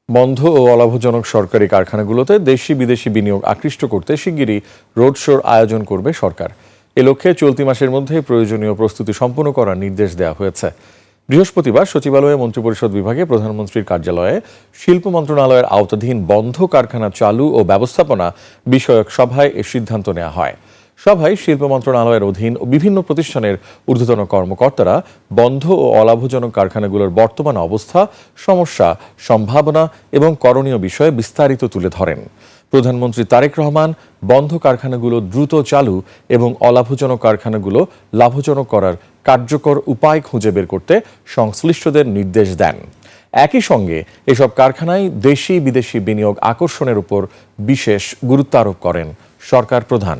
বন্ধ ও অলাভজনক সরকারি কারখানাগুলোতে দেশি বিদেশি বিনিয়োগ আকৃষ্ট করতে শিগগিরই রোড শোর আয়োজন করবে সরকার। এ লক্ষ্যে চলতি মাসের মধ্যে প্রয়োজনীয় প্রস্তুতি সম্পন্ন করার নির্দেশ দেওয়া হয়েছে। বৃহস্পতিবার সচিবালয়ে মন্ত্রিপরিষদ বিভাগে প্রধানমন্ত্রীর কার্যালয়ে শিল্প মন্ত্রণালয়ের আওতাধীন বন্ধ কারখানা চালু ও ব্যবস্থাপনা বিষয়ক সভায় এ সিদ্ধান্ত নেওয়া হয়। সভায় শিল্প মন্ত্রণালয়ের অধীন বিভিন্ন প্রতিষ্ঠানের ঊর্ধ্বতন কর্মকর্তারা বন্ধ ও অলাভজনক কারখানাগুলোর বর্তমান অবস্থা, সমস্যা, সম্ভাবনা এবং করণীয় বিষয়ে বিস্তারিত তুলে ধরেন। প্রধানমন্ত্রী তারেক রহমান বন্ধ কারখানাগুলো দ্রুত চালু এবং অলাভজনক কারখানাগুলো লাভজনক করার কার্যকর উপায় খুঁজে বের করতে সংশ্লিষ্টদের নির্দেশ দেন। একই সঙ্গে এসব কারখানায় দেশি বিদেশি বিনিয়োগ আকর্ষণের উপর বিশেষ গুরুত্ব আরোপ করেন সরকার প্রধান।